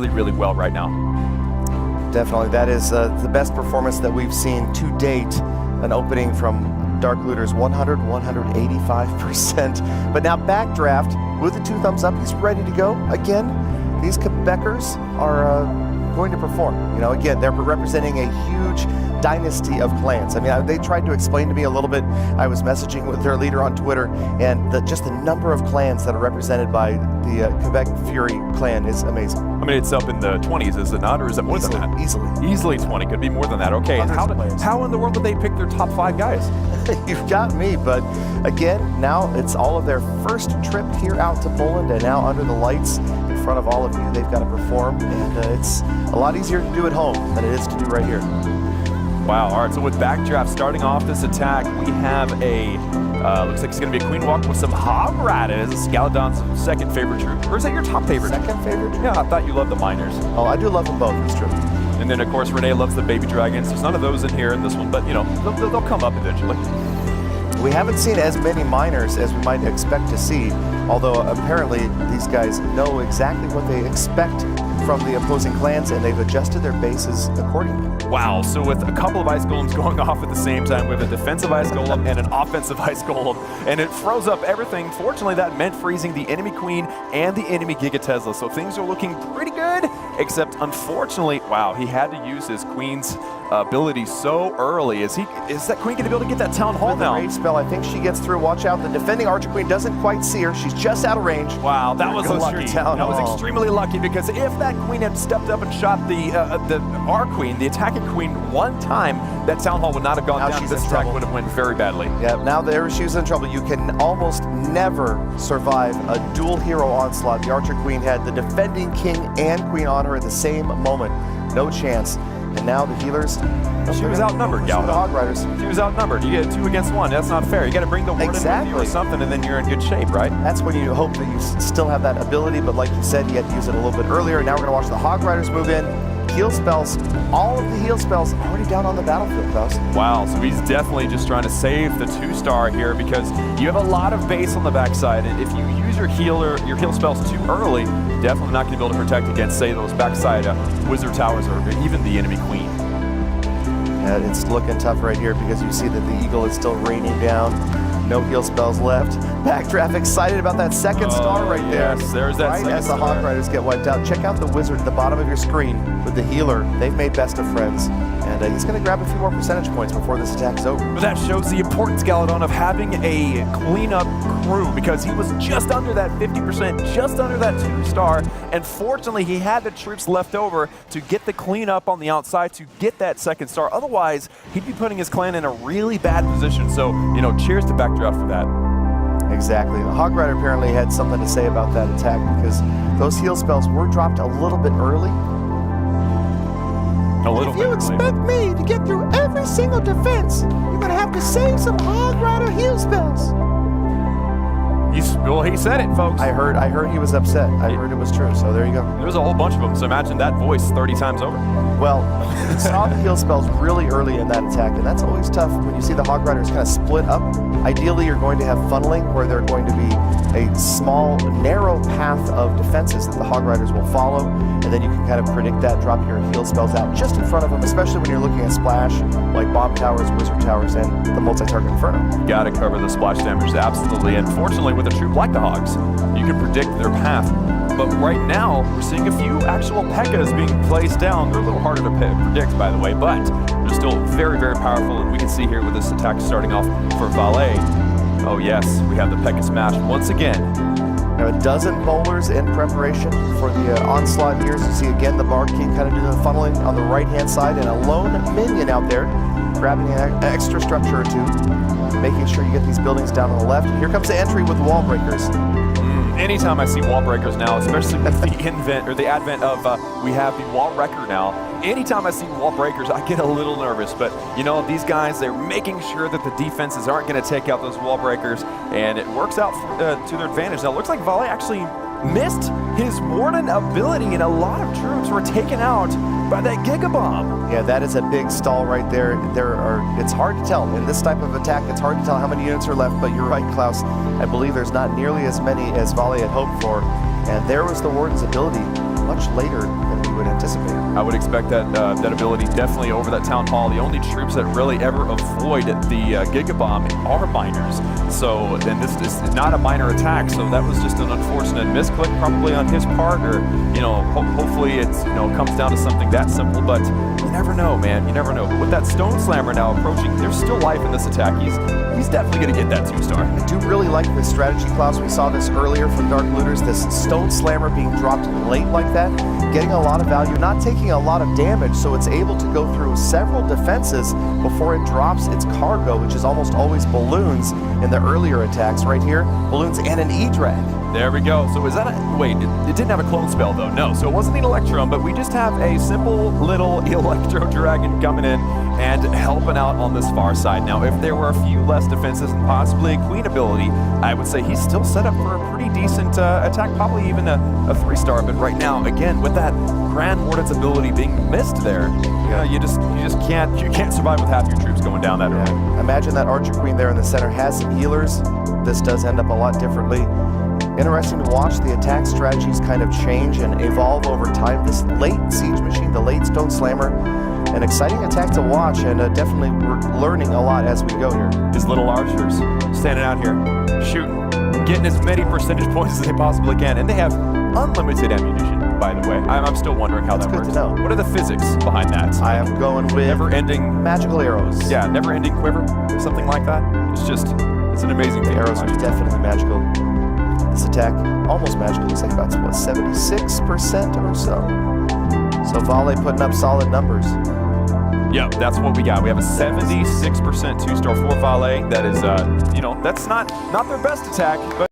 really well right now. Definitely, that is the best performance that we've seen to date. An opening from Dark Looters, 185%. But now backdraft with the 2 thumbs up, he's ready to go. Again, these Quebecers are going to perform. You know, again, they're representing a huge dynasty of clans. I mean, they tried to explain to me a little bit. I was messaging with their leader on Twitter, and just the number of clans that are represented by the Quebec Fury clan is amazing. I mean, it's up in the 20s, is it not? Or is it more than that? Easily 20. Could be more than that. Okay, how in the world did they pick their top 5 guys? You've got me, but again, now it's all of their first trip here out to Poland, and now under the lights in front of all of you, they've got to perform, and it's a lot easier to do at home than it is to do right here. Wow, all right, so with backdraft starting off this attack, we have a, looks like it's going to be a queen walk with some hog riders. Scaladon's second favorite troop. Or is that your top favorite? Second favorite troop? Yeah, I thought you loved the miners. Oh, I do love them both, it's true. And then, of course, Renee loves the baby dragons. There's none of those in here in this one, but, you know, they'll come up eventually. We haven't seen as many miners as we might expect to see, although apparently these guys know exactly what they expect from the opposing clans, and they've adjusted their bases accordingly. Wow, so with a couple of ice golems going off at the same time, we have a defensive ice golem and an offensive ice golem, and it froze up everything. Fortunately, that meant freezing the enemy queen and the enemy Giga Tesla, so things are looking pretty good, except unfortunately, wow, he had to use his queen's ability so early. Is that queen going to be able to get that town hall now? Rage spell, I think she gets through. Watch out, the defending archer queen doesn't quite see her. She's just out of range. Wow, that was lucky. That was extremely lucky, because if that queen had stepped up and shot our queen, the attacking queen, one time, that town hall would not have gone down. This attack would have went very badly. Yeah, now there she's in trouble. You can almost never survive a dual hero onslaught. The archer queen had the defending king and queen on her at the same moment. No chance. And now the healers. She was outnumbered, Gal. The hog riders. She was outnumbered. You get 2 against 1. That's not fair. You got to bring the warden with you or something, and then you're in good shape, right? That's when you hope that you still have that ability, but like you said, you had to use it a little bit earlier. Now we're going to watch the hog riders move in. Heal spells, all of the heal spells already down on the battlefield, Klaus. Wow, so he's definitely just trying to save the 2-star here, because you have a lot of base on the backside, and if you use your heal spells too early, definitely not going to be able to protect against, say, those backside wizard towers or even the enemy queen. Yeah, it's looking tough right here, because you see that the eagle is still raining down. No heal spells left. Backdraft excited about that second star right there. Yes, there's that right as the hog riders get wiped out. Check out the wizard at the bottom of your screen with the healer. They've made best of friends. And he's going to grab a few more percentage points before this attack is over. But that shows the importance, Galadon, of having a cleanup crew, because he was just under that 50%, just under that 2-star, and fortunately he had the troops left over to get the cleanup on the outside to get that 2nd star. Otherwise, he'd be putting his clan in a really bad position. So, you know, cheers to backdraft for that. Exactly. The hog rider apparently had something to say about that attack, because those heal spells were dropped a little bit early. If you expect me to get through every single defense, you're going to have to save some hog rider heal spells. Well, he said it, folks. I heard he was upset. I heard it was true, so there you go. There's a whole bunch of them, so imagine that voice 30 times over. Well, you saw the heal spells really early in that attack, and that's always tough when you see the hog riders kind of split up. Ideally, you're going to have funneling, where they're going to be a small, narrow path of defenses that the hog riders will follow, and then you can kind of predict that, drop your heal spells out just in front of them, especially when you're looking at splash, like bomb towers, wizard towers, and the multi-target inferno. You gotta cover the splash damage, absolutely. And fortunately, with a troop like the hogs, you can predict their path. But right now, we're seeing a few actual P.E.K.K.A.s being placed down. They're a little harder to predict, by the way, but they're still very, very powerful. And we can see here with this attack starting off for Vale. Oh yes, we have the P.E.K.K.A. smash once again. Now a dozen bowlers in preparation for the onslaught here. So you see again the Bard King kind of doing the funneling on the right-hand side, and a lone minion out there grabbing an extra structure or 2, making sure you get these buildings down on the left. Here comes the entry with wall breakers. Anytime I see wall breakers now, especially with the advent of we have the wall wrecker now, anytime I see wall breakers, I get a little nervous. But, you know, these guys, they're making sure that the defenses aren't going to take out those wall breakers, and it works out to their advantage. Now, it looks like Vale actually missed his warden ability, and a lot of troops were taken out by that Giga Bomb. Yeah, that is a big stall right there. It's hard to tell. In this type of attack, it's hard to tell how many units are left, but you're right, Klaus. I believe there's not nearly as many as Vale had hoped for. And there was the warden's ability much later anticipate. I would expect that that ability definitely over that Town Hall. The only troops that really ever avoid the Gigabomb are miners. So, and this is not a minor attack, so that was just an unfortunate misclick probably on his part, or, you know, hopefully it's, you know, comes down to something that simple, but you never know, man, you never know. But with that Stone Slammer now approaching, there's still life in this attack. He's definitely going to get that 2-star. I do really like this strategy, Klaus. We saw this earlier from Dark Looters, this Stone Slammer being dropped late like that, getting a lot of value, not taking a lot of damage, so it's able to go through several defenses before it drops its cargo, which is almost always balloons in the earlier attacks. Right here, balloons and an E-Drag. There we go. So is that a, wait, it didn't have a clone spell though. No, so it wasn't an Electrum, but we just have a simple little Electro Dragon coming in and helping out on this far side. Now, if there were a few less defenses and possibly a Queen ability, I would say he's still set up for a pretty decent attack, probably even a 3-star. But right now, again, with that Grand Warden's ability being missed there, you can't survive with half your troops going down that road. Imagine that Archer Queen there in the center has some healers. This does end up a lot differently. Interesting to watch the attack strategies kind of change and evolve over time. This late Siege Machine, the late Stone Slammer, an exciting attack to watch, and definitely we're learning a lot as we go here. These little archers standing out here, shooting, getting as many percentage points as they possibly can, and they have unlimited ammunition, by the way. I'm still wondering how that works. Good to know. What are the physics behind that? I am going with never-ending magical arrows. Yeah, never-ending quiver, something like that. It's an amazing thing. Arrows are definitely magical. This attack, almost magical, looks like about, what, 76% or so. So Vale putting up solid numbers. Yeah, that's what we got. We have a 76% 2-star for Vale. That is, that's not their best attack, but